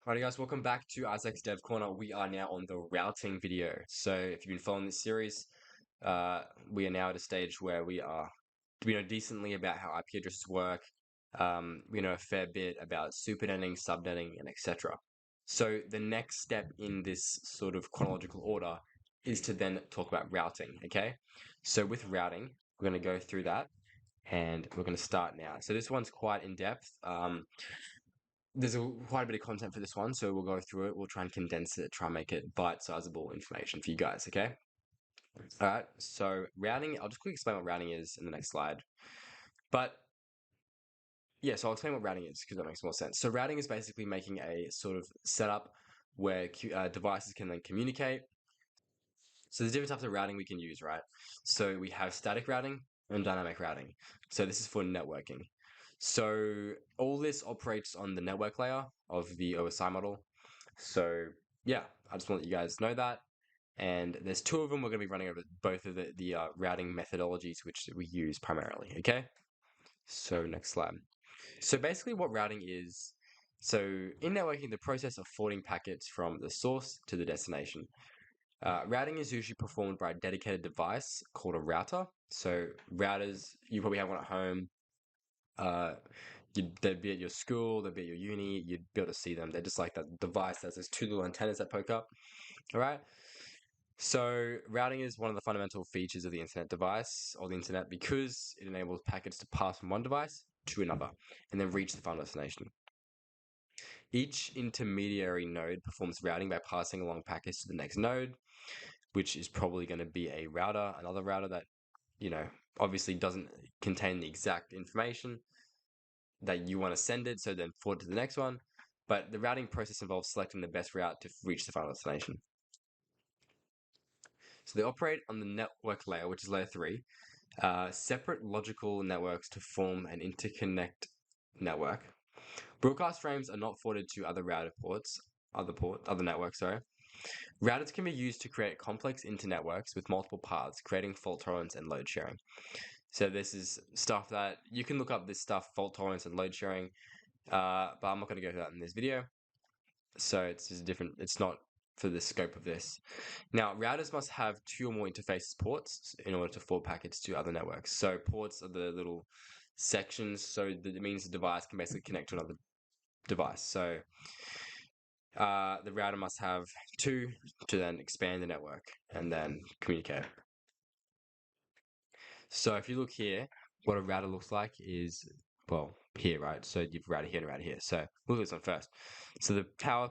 Alright guys, welcome back to Isaac's Dev Corner. We are now on the routing video. So if you've been following this series, we are now at a stage where we know decently about how IP addresses work. We know a fair bit about supernetting, subnetting, and etc. So the next step in this sort of chronological order is to then talk about routing, okay? So with routing, we're going to go through that and we're going to start now. So this one's quite in depth. There's quite a bit of content for this one, so we'll go through it. We'll try and condense it, try and make it bite-sizable information for you guys, okay? All right, so routing, I'll just quickly explain what routing is in the next slide. But yeah, so I'll explain what routing is because that makes more sense. So routing is basically making a sort of setup where devices can then communicate. So there's different types of routing we can use, right? So we have static routing and dynamic routing. So this is for networking. So all this operates on the network layer of the OSI model. So yeah, I just want to let you guys know that. And there's two of them. We're going to be running over both of the routing methodologies which we use primarily. Okay. So next slide. So basically, what routing is. So in networking, the process of forwarding packets from the source to the destination. Routing is usually performed by a dedicated device called a router. So routers, you probably have one at home. They'd be at your school, they'd be at your uni, you'd be able to see them. They're just like that device that has two little antennas that poke up. All right. So routing is one of the fundamental features of the internet device or the internet because it enables packets to pass from one device to another and then reach the final destination. Each intermediary node performs routing by passing along packets to the next node, which is probably going to be a router, another router that, obviously doesn't contain the exact information that you want to send it, so then forward to the next one. But the routing process involves selecting the best route to reach the final destination. So they operate on the network layer, which is layer 3, separate logical networks to form an interconnect network. Broadcast frames are not forwarded to other router ports, other networks, sorry. Routers can be used to create complex internetworks with multiple paths, creating fault tolerance and load sharing. So this is stuff that you can look up this stuff, fault tolerance and load sharing, but I'm not going to go through that in this video. So it's just different. It's not for the scope of this. Now, routers must have 2 or more interface ports in order to forward packets to other networks. So ports are the little sections, so that it means the device can basically connect to another device. So the router must have 2 to then expand the network and then communicate. So if you look here, what a router looks like is, well, here, right? So you've router here and router here. So look at this one first. So the power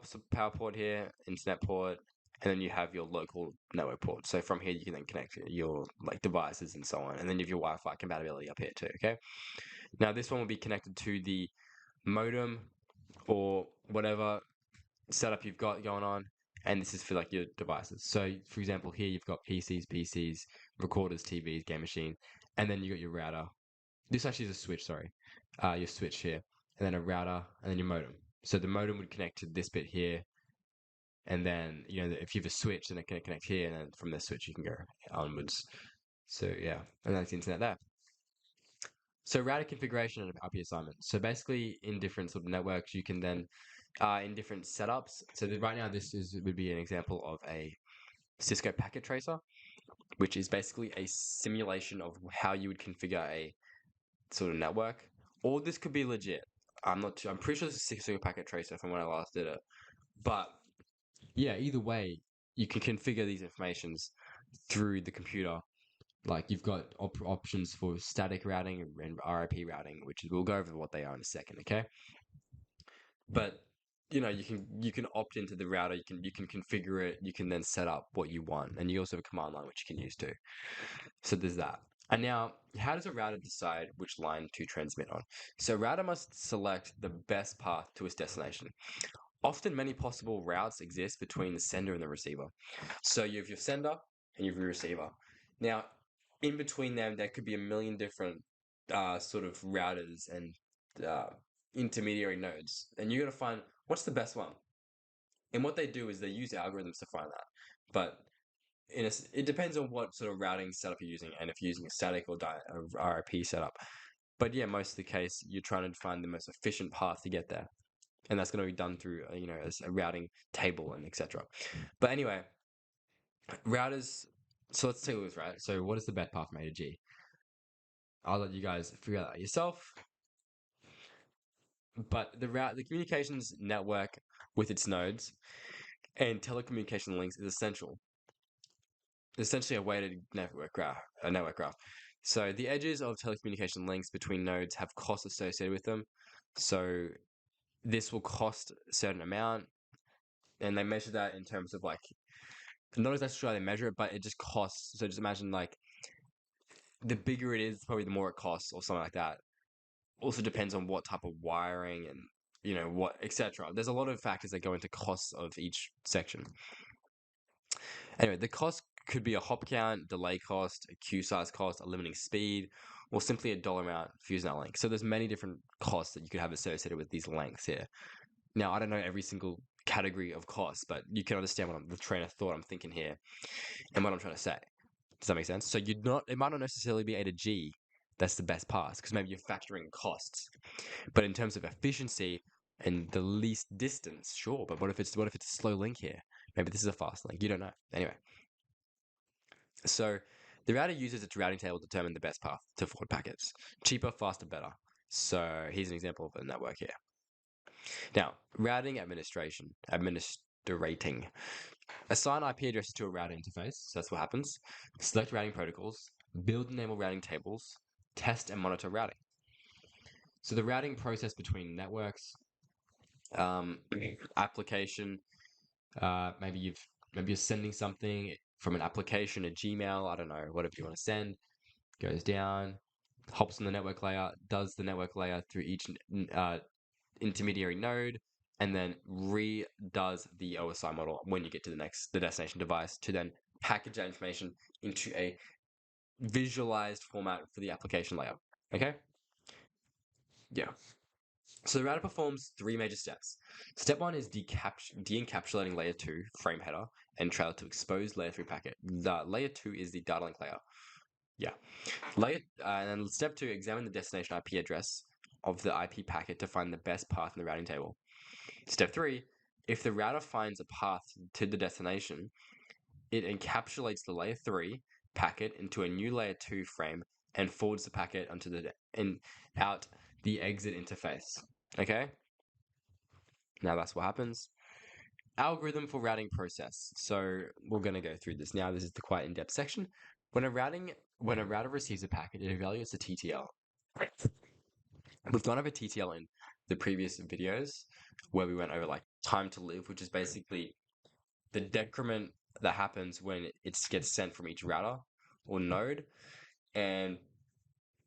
port here, internet port, and then you have your local network port. So from here you can then connect your devices and so on. And then you have your Wi-Fi compatibility up here too, okay? Now this one will be connected to the modem or whatever setup you've got going on. And this is for your devices. So for example, here you've got PCs, recorders, TVs, game machine, and then you got your router. This actually is a switch, sorry. Your switch here, and then a router, and then your modem. So the modem would connect to this bit here, and then if you have a switch, then it can connect here, and then from the switch you can go onwards. So yeah, and that's the internet there. So router configuration and IP assignment. So basically, in different sort of networks, you can then in different setups. So right now, would be an example of a Cisco packet tracer, which is basically a simulation of how you would configure a sort of network. Or this could be legit. I'm pretty sure it's a Cisco packet tracer from when I last did it. But yeah, either way, you can configure these informations through the computer. Like you've got options for static routing and RIP routing, which we'll go over what they are in a second, okay? But you can opt into the router, you can configure it, you can then set up what you want, and you also have a command line which you can use too. So there's that. And now, how does a router decide which line to transmit on? So a router must select the best path to its destination. Often many possible routes exist between the sender and the receiver. So you have your sender and you have your receiver. Now, in between them, there could be a million different sort of routers and intermediary nodes. And you got to find what's the best one. And what they do is they use algorithms to find that. But it depends on what sort of routing setup you're using and if you're using a static or RIP setup. But yeah, most of the case, you're trying to find the most efficient path to get there. and that's going to be done through as a routing table and etc. But anyway, routers. So let's take a look, right? So what is the best path from A to G? I'll let you guys figure that out yourself. But the communications network with its nodes and telecommunication links is essential. It's essentially a weighted network graph, a network graph. So the edges of telecommunication links between nodes have costs associated with them. So this will cost a certain amount, and they measure that in terms of like not exactly how they measure it, but it just costs. So just imagine like the bigger it is, probably the more it costs, or something like that. Also depends on what type of wiring and what etc. There's a lot of factors that go into costs of each section. Anyway, the cost could be a hop count, delay cost, a queue size cost, a limiting speed, or simply a dollar amount for using that link. So there's many different costs that you could have associated with these lengths here. Now, I don't know every single category of costs, but you can understand the train of thought I'm thinking here and what I'm trying to say. Does that make sense? So it might not necessarily be A to G that's the best path because maybe you're factoring costs. But in terms of efficiency and the least distance, sure. But what if it's a slow link here? Maybe this is a fast link. You don't know. Anyway, so the router uses its routing table to determine the best path to forward packets. Cheaper, faster, better. So here's an example of a network here. Now, routing administrating. Assign IP addresses to a router interface. So that's what happens. Select routing protocols. Build and enable routing tables. Test and monitor routing. So the routing process between networks, application. Maybe you're sending something from an application, a Gmail. I don't know, whatever you want to send. Goes down, hops on the network layer, does the network layer through each intermediary node, and then redoes the OSI model when you get to the destination device to then package that information into a visualized format for the application layer. Okay? Yeah. So the router performs 3 major steps. Step 1 is de-encapsulating layer 2 frame header and trailer to expose layer 3 packet. The layer 2 is the data link layer. Yeah. And then step 2, examine the destination IP address of the IP packet to find the best path in the routing table. Step 3, if the router finds a path to the destination, it encapsulates the layer 3 packet into a new layer 2 frame and forwards the packet out the exit interface. Okay? Now that's what happens. Algorithm for routing process. So we're going to go through this now. This is the quite in-depth section. When a router receives a packet, it evaluates the TTL. We've gone over TTL in the previous videos where we went over like time to live, which is basically the decrement that happens when it gets sent from each router or node. And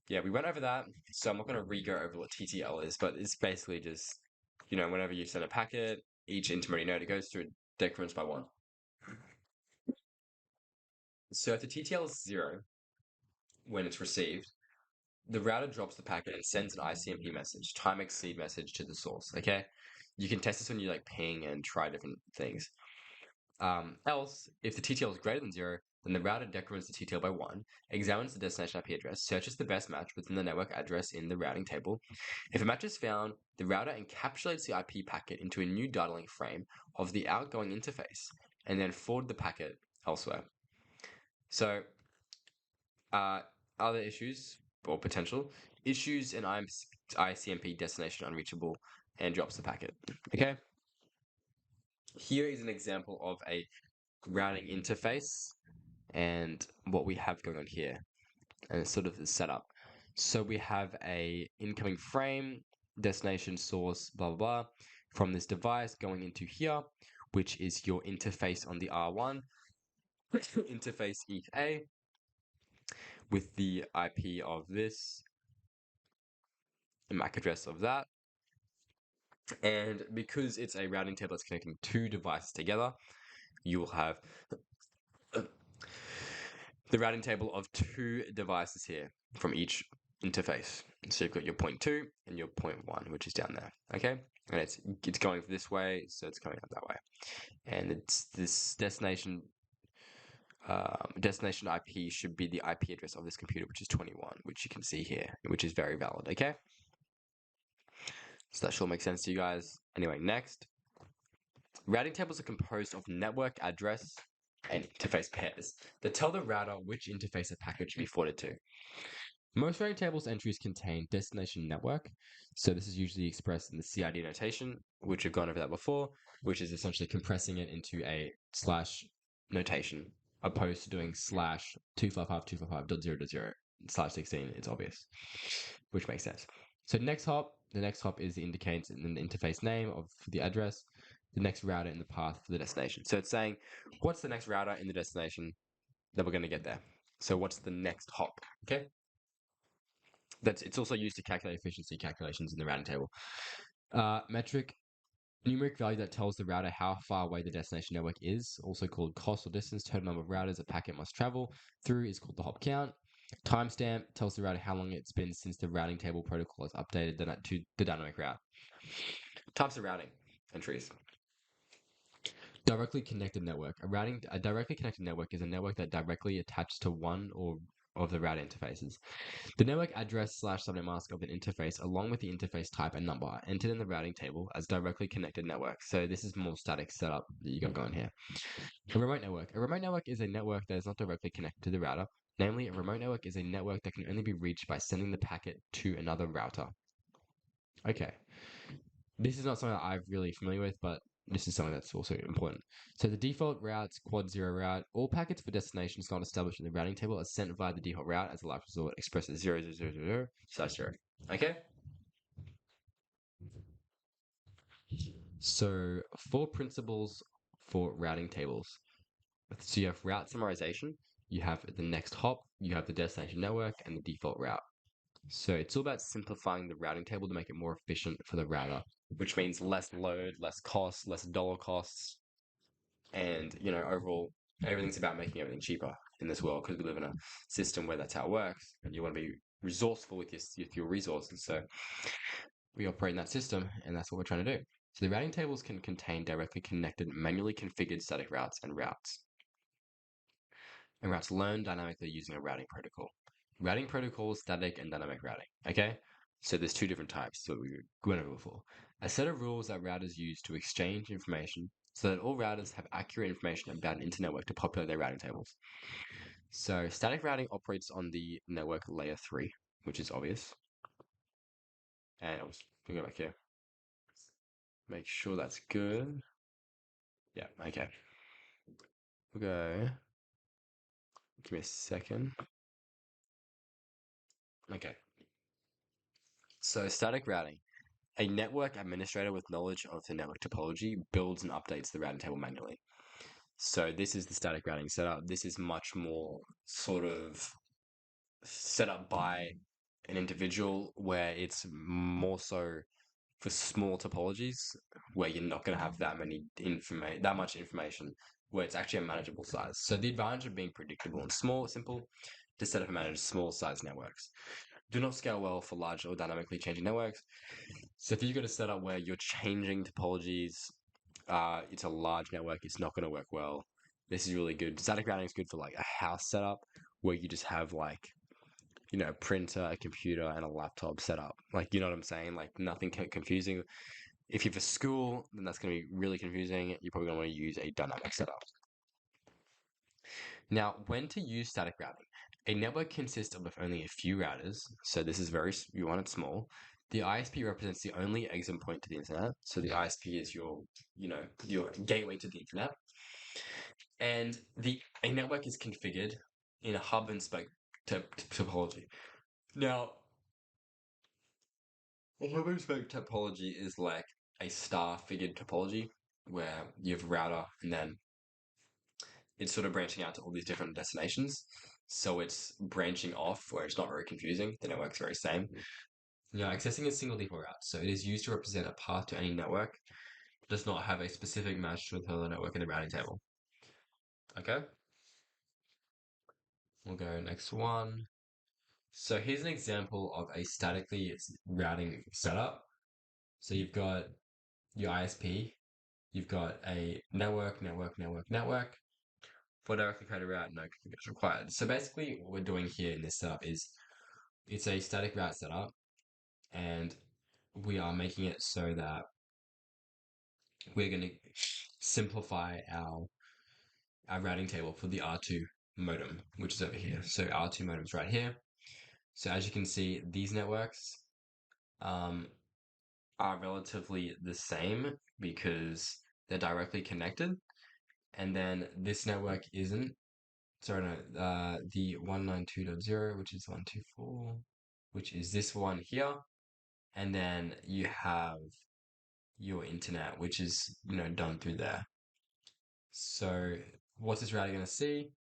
yeah, we went over that. So I'm not going to re-go over what TTL is, but it's basically just, whenever you send a packet, each intermediate node, it goes through decrements by 1. So if the TTL is 0 when it's received, the router drops the packet and sends an ICMP message, time exceed message to the source. Okay, you can test this when you like ping and try different things. Else, if the TTL is greater than 0, then the router decrements the TTL by 1, examines the destination IP address, searches the best match within the network address in the routing table. If a match is found, the router encapsulates the IP packet into a new data link frame of the outgoing interface, and then forward the packet elsewhere. So, other issues or potential issues in ICMP destination unreachable and drops the packet. Okay. Here is an example of a routing interface and what we have going on here and sort of the setup. So we have a incoming frame, destination source, blah, blah, blah, from this device going into here, which is your interface on the R1, interface ETH with the IP of this, the MAC address of that. And because it's a routing table that's connecting 2 devices together, you will have the routing table of 2 devices here from each interface. So you've got your point 2 and your point 1, which is down there. Okay, and it's going this way, so it's coming up that way. And it's this destination IP should be the IP address of this computer, which is 21, which you can see here, which is very valid. Okay. So that sure makes sense to you guys. Anyway, next. Routing tables are composed of network address and interface pairs that tell the router which interface a packet should be forwarded to. Most routing tables entries contain destination network. So this is usually expressed in the CID notation, which we've gone over that before, which is essentially compressing it into a slash notation, opposed to doing slash 255.255.0.0 slash 16. It's obvious, which makes sense. So the next hop is the indicates in the interface name of the address, the next router in the path for the destination. So it's saying, what's the next router in the destination that we're going to get there? So what's the next hop? Okay. It's also used to calculate efficiency calculations in the routing table. Metric, numeric value that tells the router how far away the destination network is, also called cost or distance. Total number of routers a packet must travel through is called the hop count. Timestamp tells the router how long it's been since the routing table protocol has updated to the dynamic route. Types of routing entries. Directly connected network. A directly connected network is a network that directly attaches to one or of the router interfaces. The network address / subnet mask of an interface, along with the interface type and number, are entered in the routing table as directly connected network. So this is more static setup that you got going here. A remote network. A remote network is a network that is not directly connected to the router. Namely, a remote network is a network that can only be reached by sending the packet to another router. Okay. This is not something that I'm really familiar with, but this is something that's also important. So the default route's quad 0 route. All packets for destinations not established in the routing table are sent via the default route as a last resort expressed as 0.0.0.0/0. Okay? So 4 principles for routing tables. So you have route summarization, you have the next hop, you have the destination network, and the default route. So it's all about simplifying the routing table to make it more efficient for the router, which means less load, less cost, less dollar costs, and overall, everything's about making everything cheaper in this world because we live in a system where that's how it works, and you want to be resourceful with your resources. So we operate in that system, and that's what we're trying to do. So the routing tables can contain directly connected, manually configured static routes and routes. And routes learn dynamically using a routing protocol. Routing protocols, static and dynamic routing. Okay? So there's 2 different types that we went over before. A set of rules that routers use to exchange information so that all routers have accurate information about an internetwork to populate their routing tables. So static routing operates on the network layer 3, which is obvious. And I'll just go back here. Make sure that's good. Yeah, okay. We'll go. Give me a second. Okay. So static routing. A network administrator with knowledge of the network topology builds and updates the routing table manually. So this is the static routing setup. This is much more sort of set up by an individual where it's more so for small topologies where you're not going to have that much information, where it's actually a manageable size. So the advantage of being predictable and simple, to set up and manage small size networks. Do not scale well for large or dynamically changing networks. So if you've got a setup where you're changing topologies, it's a large network, it's not going to work well. This is really good. Static routing is good for like a house setup where you just have like, a printer, a computer, and a laptop setup. Like, you know what I'm saying? Like nothing confusing. If you're for school, then that's going to be really confusing. You're probably going to want to use a dynamic setup. Now, when to use static routing? A network consists of only a few routers, so this is you want it small. The ISP represents the only exit point to the internet. So the ISP is your gateway to the internet. And a network is configured in a hub and spoke topology. Now, a hub and spoke topology is like a star-figured topology where you have a router and then it's sort of branching out to all these different destinations. So it's branching off where it's not very confusing. The network's very same. Accessing a single default route. So it is used to represent a path to any network. It does not have a specific match with the network in the routing table. Okay. We'll go next one. So here's an example of a statically routing setup. So you've got your ISP, you've got a network. For directly created route, no configuration required. So basically what we're doing here in this setup is it's a static route setup, and we are making it so that we're going to simplify our routing table for the R2 modem, which is over here. So R2 modem is right here. So as you can see, these networks um, are relatively the same because they're directly connected. And then this network isn't. Sorry, no, the 192.0, which is 124, which is this one here. And then you have your internet, which is, done through there. So what's this router going to see?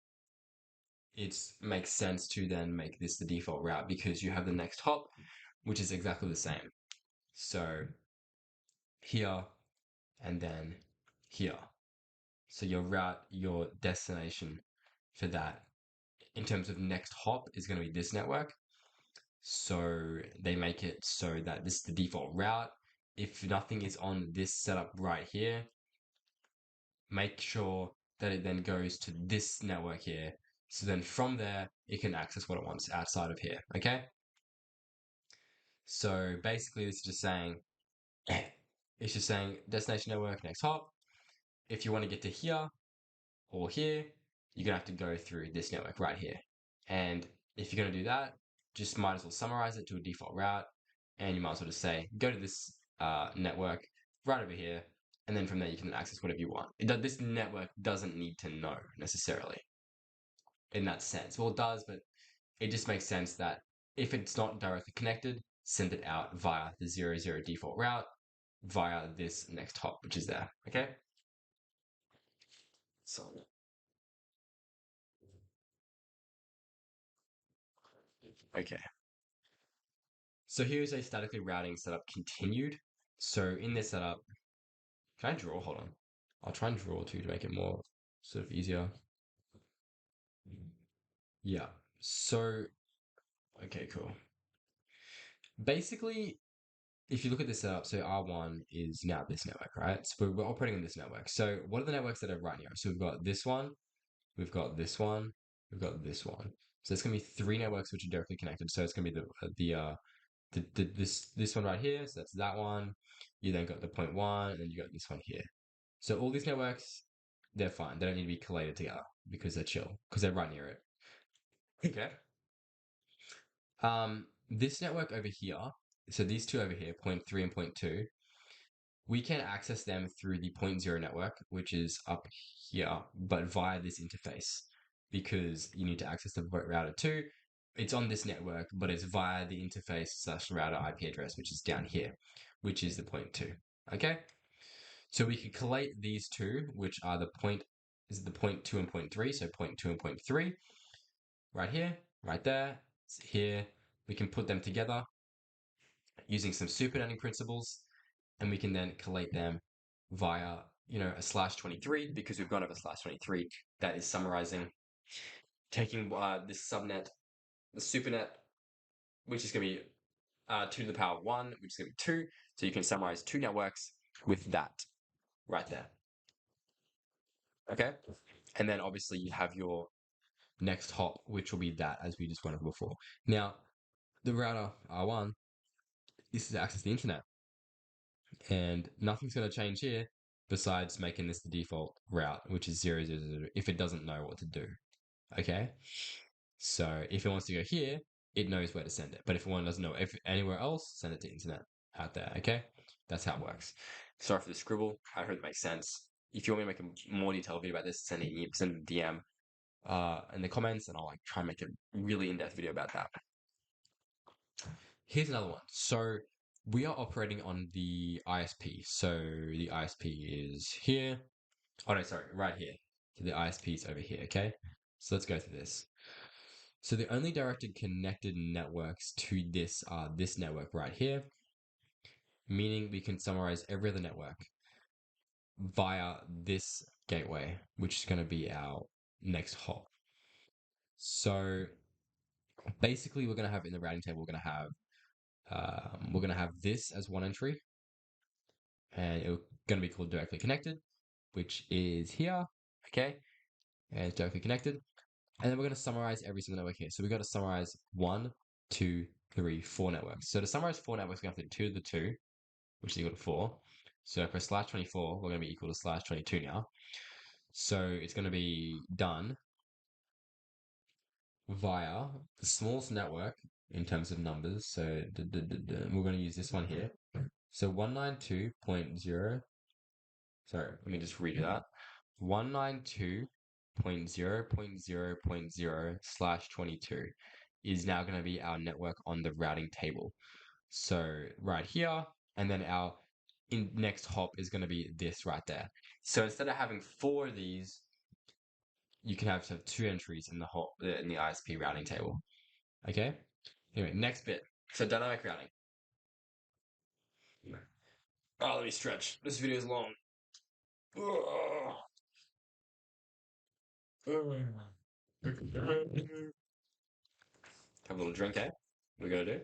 It makes sense to then make this the default route because you have the next hop, which is exactly the same. So here and then here. So your route, your destination for that in terms of next hop is going to be this network. So they make it so that this is the default route. If nothing is on this setup right here, make sure that it then goes to this network here. So then from there, it can access what it wants outside of here. Okay. So basically, this is just saying, it's just saying destination network, next hop. If you want to get to here or here, you're going to have to go through this network right here. And if you're going to do that, just might as well summarize it to a default route. And you might as well just say, go to this network right over here. And then from there, you can access whatever you want. This network doesn't need to know necessarily in that sense. Well, it does, but it just makes sense that if it's not directly connected, send it out via the 00 default route via this next hop, which is there. Okay. So, okay. So here's a statically routing setup continued. So in this setup, can I draw? Hold on. I'll try and draw too to make it more sort of easier. Yeah. So, okay, cool. Basically, if you look at this setup, so R1 is now this network, right? So we're operating on this network. So what are the networks that are right here? So we've got this one, we've got this one, we've got this one. So it's going to be three networks which are directly connected. So it's going to be this one right here. So that's that one. You then got the point one, and then you got this one here. So all these networks, they're fine. They don't need to be collated together because they're chill, because they're right near it. Okay. This network over here, so these two over here, point 3 and point 2, we can access them through the point 0 network, which is up here, but via this interface, because you need to access the router 2. It's on this network, but it's via the interface slash router IP address, which is down here, which is the point 2. Okay. So we can collate these two, which are the point 2 and point 3. So point 2 and point 3, right here, right there, here. We can put them together using some supernetting principles, and we can then collate them via, a /23, because we've gone over /23 that is summarizing, taking this subnet, the supernet, which is going to be 2 to the power 1, which is going to be 2. So you can summarize two networks with that right there. Okay. And then obviously you have your next hop, which will be that, as we just went over before. Now, the router R1, this is to access the internet. And nothing's going to change here besides making this the default route, which is 000, if it doesn't know what to do. Okay. So if it wants to go here, it knows where to send it. But if one doesn't know anywhere else, send it to internet out there. Okay. That's how it works. Sorry for the scribble. I hope it makes sense. If you want me to make a more detailed video about this, send a DM in the comments, and I'll try and make a really in-depth video about that. Here's another one. So we are operating on the ISP. So the ISP is here. Oh no, sorry, right here. So the ISP is over here. Okay. So let's go through this. So the only directed connected networks to this are this network right here, meaning we can summarize every other network via this gateway, which is going to be our next hop. So basically, we're going to have in the routing table, we're going to have this as one entry, and it's going to be called directly connected, which is here. Okay, and it's directly connected. And then we're going to summarize every single network here. So we've got to summarize 1, 2, 3, 4 networks. So to summarize 4 networks, we have to do 2 to the 2, which is equal to 4. So for slash 24, we're going to be equal to slash 22 now. So it's going to be done via the smallest network in terms of numbers. So we're going to use this one here. So 192.0. Sorry, let me just redo that. 192.0.0.0/22 is now going to be our network on the routing table. So right here, and then our next hop is going to be this right there. So instead of having 4 of these, you can have 2 entries in the hop in the ISP routing table. Okay. Anyway, next bit. So dynamic routing. Oh, let me stretch. This video is long. Have a little drink, eh? We're gonna do.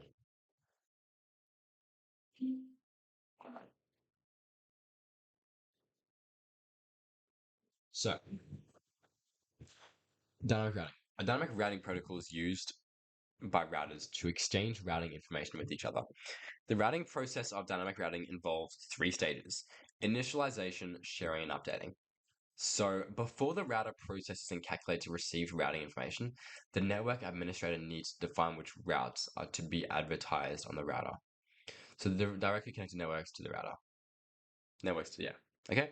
So, dynamic routing. A dynamic routing protocol is used by routers to exchange routing information with each other. The routing process of dynamic routing involves 3 stages: initialization, sharing, and updating. So, before the router processes and calculates received routing information, the network administrator needs to define which routes are to be advertised on the router. So, the directly connected networks to the router. Networks to, yeah. Okay.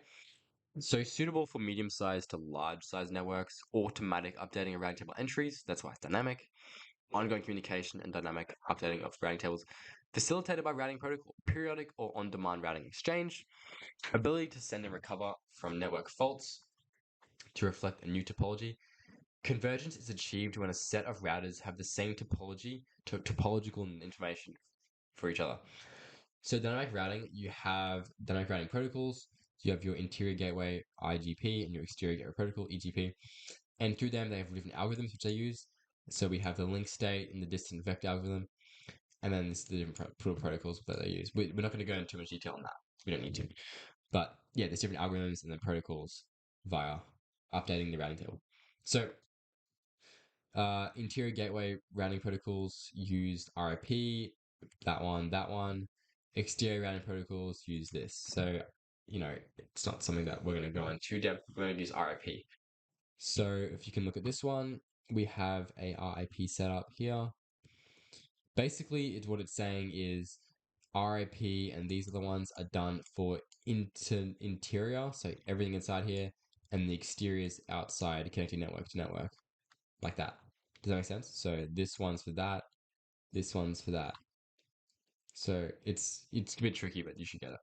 So, suitable for medium sized to large sized networks, automatic updating of routing table entries, that's why it's dynamic, ongoing communication and dynamic updating of routing tables, facilitated by routing protocol, periodic or on demand routing exchange, ability to send and recover from network faults to reflect a new topology. Convergence is achieved when a set of routers have the same topological information for each other. So dynamic routing, you have dynamic routing protocols. You have your interior gateway, IGP, and your exterior gateway protocol, EGP. And through them, they have different algorithms which they use. So we have the link state and the distant vector algorithm, and then the different protocols that they use. We're not going to go into too much detail on that. We don't need to. But yeah, there's different algorithms and then protocols via updating the routing table. So interior gateway routing protocols use RIP, that one. Exterior routing protocols use this. So, it's not something that we're going to go into depth. We're going to use RIP. So if you can look at this one, we have a RIP setup here. Basically, what it's saying is RIP, and these are the ones are done for interior, so everything inside here, and the exterior is outside, connecting network to network, like that. Does that make sense? So this one's for that, this one's for that. So it's a bit tricky, but you should get it.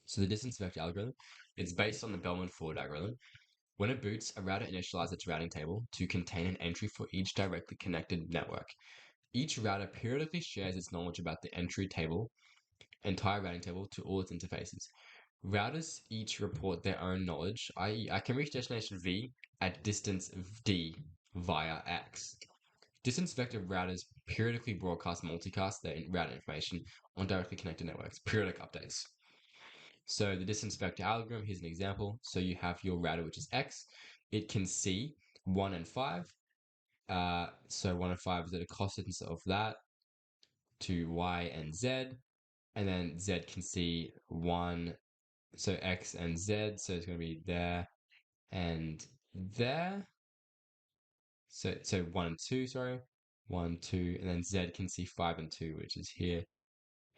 So the distance vector algorithm, it's based on the Bellman-Ford algorithm. When it boots, a router initializes its routing table to contain an entry for each directly connected network. Each router periodically shares its knowledge about the entry table, entire routing table, to all its interfaces. Routers each report their own knowledge, i.e., I can reach destination V at distance D via X. Distance vector routers periodically broadcast multicast their routing information on directly connected networks, periodic updates. So the distance vector algorithm, here's an example. So you have your router, which is X. It can see 1 and 5. So 1 and 5 is at a cost distance of that to Y and Z. And then Z can see 1, so X and Z. So it's going to be there and there. So 1 and 2, sorry. 1, 2, and then Z can see 5 and 2, which is here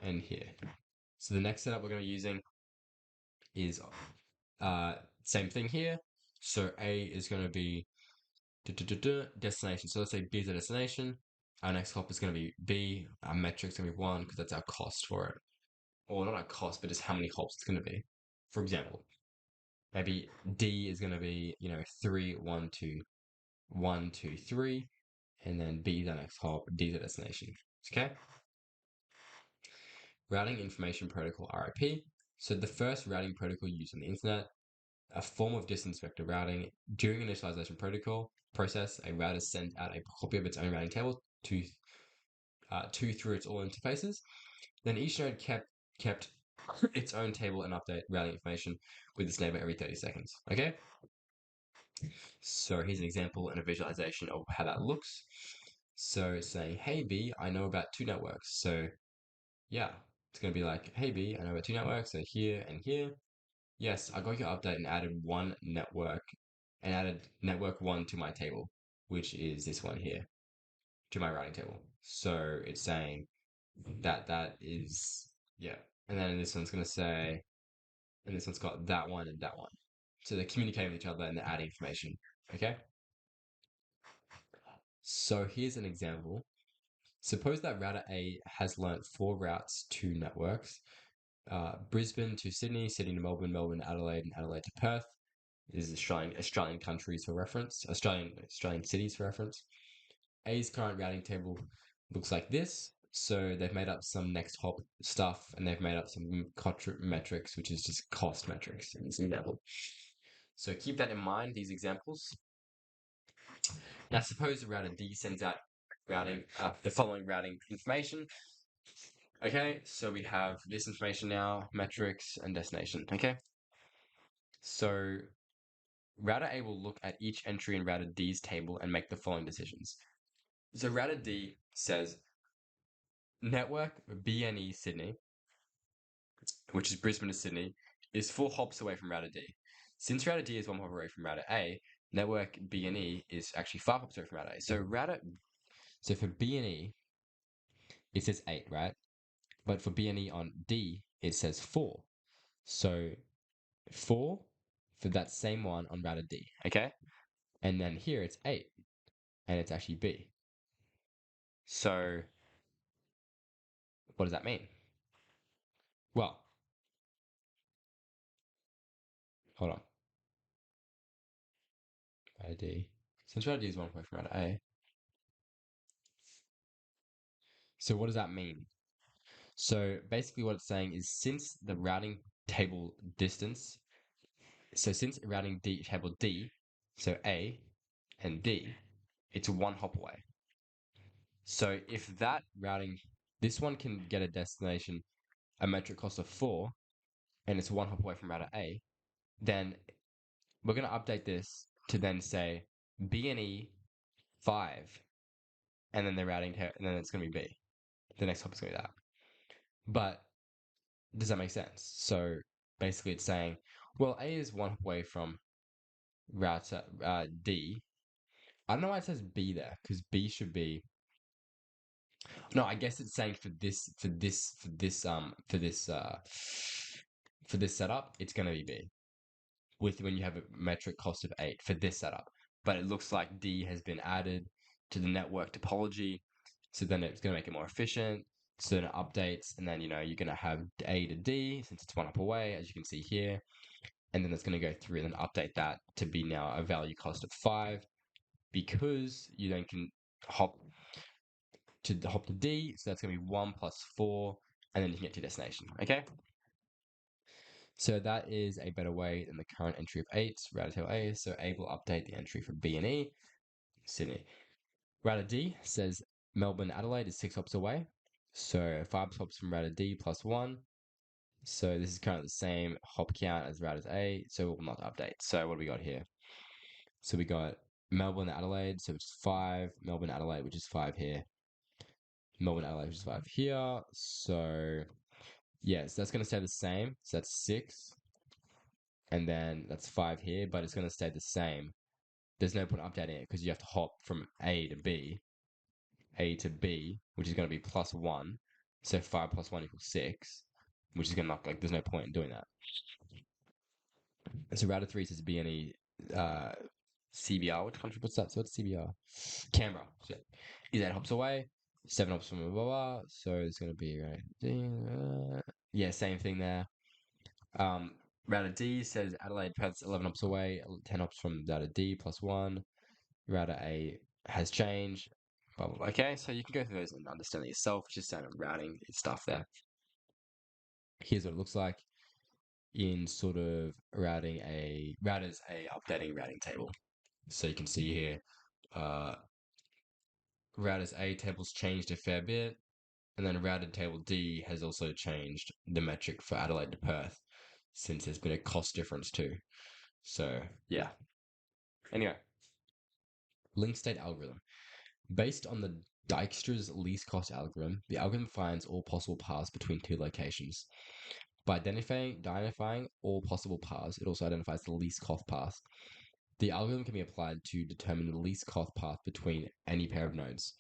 and here. So the next setup we're going to be using is same thing here. So A is going to be destination. So let's say B is the destination. Our next hop is going to be B. Our metric's going to be 1 because that's our cost for it. Or not our cost, but just how many hops it's going to be. For example, maybe D is going to be, 3, 1, 2, 1, 2, 3. And then B is our next hop, D is the destination. Okay? Routing Information Protocol, RIP. So the first routing protocol used on the internet, a form of distance vector routing. During initialization protocol process, a router sent out a copy of its own routing table to through its all interfaces. Then each node kept its own table and update routing information with its neighbor every 30 seconds. Okay? So here's an example and a visualization of how that looks. So it's saying, hey B, I know about two networks. So yeah, it's going to be like, hey B, I know about two networks. So here and here. Yes, I got your update and added one network and added network one to my table, which is this one here, to my routing table. So it's saying that that is, yeah. And then this one's going to say, and this one's got that one and that one. So they're communicating with each other and they're adding information. Okay. So here's an example. Suppose that router A has learnt four routes to networks: Brisbane to Sydney, Sydney to Melbourne, Melbourne to Adelaide, and Adelaide to Perth. This is Australian countries for reference, Australian cities for reference. A's current routing table looks like this. So they've made up some next hop stuff and they've made up some metrics, which is just cost metrics in this example. So keep that in mind, these examples. Now suppose router D sends out the following routing information. Okay, so we have this information now, metrics and destination. Okay, so router A will look at each entry in router D's table and make the following decisions. So router D says network BNE Sydney, which is Brisbane to Sydney, is 4 hops away from router D. Since router D is 1 hop away from router A, network BNE is actually 5 hops away from router A. So for BNE, it says 8, right? But for BNE on D, it says 4. So 4 for that same one on router D, okay? And then here it's 8, and it's actually B. So what does that mean? Well, hold on. Router D. Since router D is 1 point from router A. So what does that mean? So basically what it's saying is since the routing table distance, so since routing D table D, so A and D, it's 1 hop away. So if that routing, this one can get a destination, a metric cost of 4, and it's 1 hop away from router A, then we're going to update this to then say BNE 5, and then the routing, and then it's going to be B. The next hop is going to be that. But does that make sense? So basically it's saying, well, A is 1 hop away from router D. I don't know why it says B there, because B should be. No, I guess it's saying for this setup, it's going to be B with when you have a metric cost of 8 for this setup. But it looks like D has been added to the network topology, so then it's going to make it more efficient. So then it updates, and then you're going to have A to D since it's 1 up away, as you can see here, and then it's going to go through and then update that to be now a value cost of 5, because you then can hop to D, so that's going to be 1 plus 4, and then you can get to destination. Okay. So that is a better way than the current entry of 8, router table A. So A will update the entry for B and E, Sydney. Router D says Melbourne, Adelaide is 6 hops away. So 5 hops from router D plus 1. So this is currently the same hop count as router's A, so it will not update. So what do we got here? So we got Melbourne, Adelaide, so it's 5. Melbourne, Adelaide, which is 5 here. Melbourne, Adelaide, which is 5 here. So yes, that's going to stay the same. So that's 6. And then that's 5 here, but it's going to stay the same. There's no point updating it because you have to hop from A to B, which is going to be plus 1. So 5 plus 1 equals 6, which is going to like, there's no point in doing that. And so router 3 says BNE CBR. Which country puts that? So what's CBR? Canberra. So is 8 hops away, 7 hops from blah, blah, blah. So it's going to be right. Yeah, same thing there. Router D says Adelaide, Perth's 11 hops away, 10 hops from router D plus 1. Router A has changed. Blah, blah, blah. Okay, so you can go through those and understand it yourself. Just standard routing stuff there. Here's what it looks like in sort of routers A updating routing table. So you can see here, routers A table's changed a fair bit, and then router table D has also changed the metric for Adelaide to Perth, since there's been a cost difference too. So yeah. Anyway, link state algorithm. Based on the Dijkstra's least cost algorithm, the algorithm finds all possible paths between two locations. By identifying all possible paths, it also identifies the least cost path. The algorithm can be applied to determine the least cost path between any pair of nodes.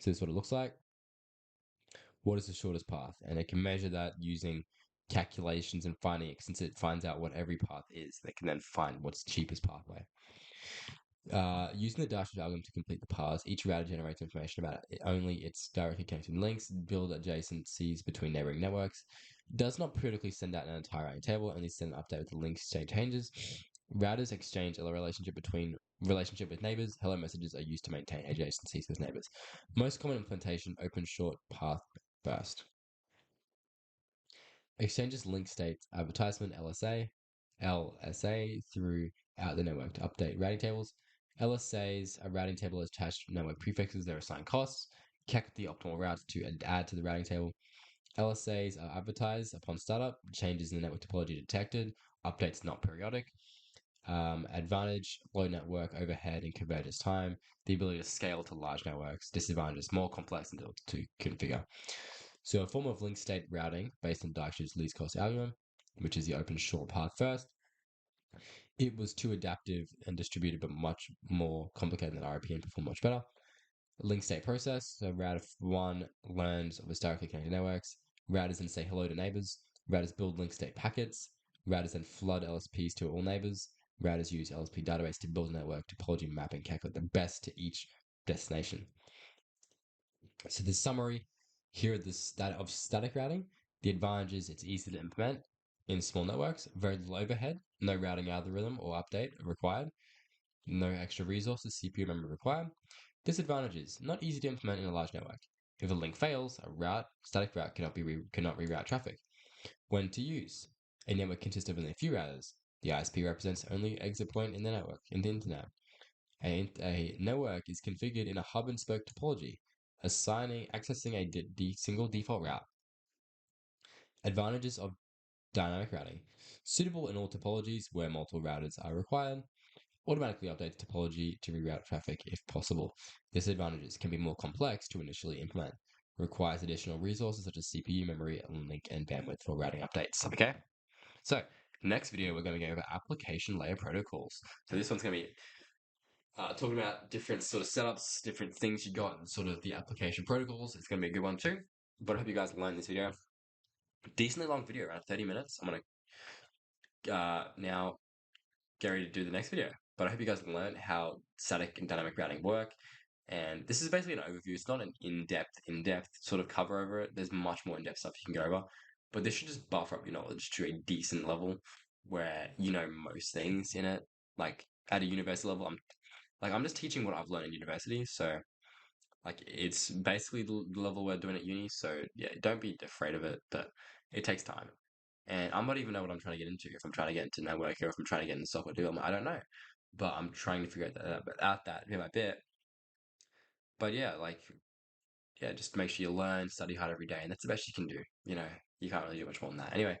So this is what it looks like. What is the shortest path? And it can measure that using calculations and finding it, since it finds out what every path is. They can then find what's the cheapest pathway. Using the Dijkstra algorithm to complete the paths, each router generates information about only its directly connected links, build adjacencies between neighboring networks, does not periodically send out an entire routing table, only send an update with the link exchange changes. Routers exchange a relationship with neighbors. Hello messages are used to maintain adjacencies with neighbors. Most common implementation: open short path first. Exchanges link state advertisement LSA throughout the network to update routing tables. LSAs, a routing table is attached to network prefixes that are assigned costs. Check the optimal route to add to the routing table. LSAs are advertised upon startup. Changes in the network topology detected. Updates not periodic. Advantage: low network overhead and convergence time. The ability to scale to large networks. Disadvantages: more complex to configure. So a form of link state routing based on Dijkstra's least cost algorithm, which is the open short path first. It was too adaptive and distributed, but much more complicated than RIP and performed much better. Link state process. So router 1 learns of historically connected networks. Routers then say hello to neighbors. Routers build link state packets. Routers then flood LSPs to all neighbors. Routers use LSP database to build a network topology map and calculate the best to each destination. So the summary here of static routing: the advantage is it's easy to implement in small networks, very little overhead, no routing algorithm or update required, no extra resources, CPU memory required. Disadvantages: not easy to implement in a large network. If a link fails, static route cannot reroute traffic. When to use: a network consists of only a few routers. The ISP represents only exit point in the network, in the internet. A network is configured in a hub and spoke topology, accessing a single default route. Advantages of dynamic routing: suitable in all topologies where multiple routers are required. Automatically update the topology to reroute traffic if possible. Disadvantages: can be more complex to initially implement. Requires additional resources such as CPU, memory, link, and bandwidth for routing updates. Okay, so next video we're going to go over application layer protocols. So this one's going to be talking about different sort of setups, different things you got, and sort of the application protocols. It's going to be a good one too. But I hope you guys learned this video. Decently long video, around 30 minutes. I'm going to now get ready to do the next video. But I hope you guys learned how static and dynamic routing work. And this is basically an overview. It's not an in-depth sort of cover over it. There's much more in-depth stuff you can go over. But this should just buffer up your knowledge to a decent level where you know most things in it. Like at a university level, I'm just teaching what I've learned in university. So like it's basically the level we're doing at uni. So yeah, don't be afraid of it, but it takes time. And I might even know what I'm trying to get into. If I'm trying to get into network or if I'm trying to get into software development, I don't know. But I'm trying to figure out that bit by bit. But yeah, just make sure you learn, study hard every day, and that's the best you can do. You know, you can't really do much more than that. Anyway,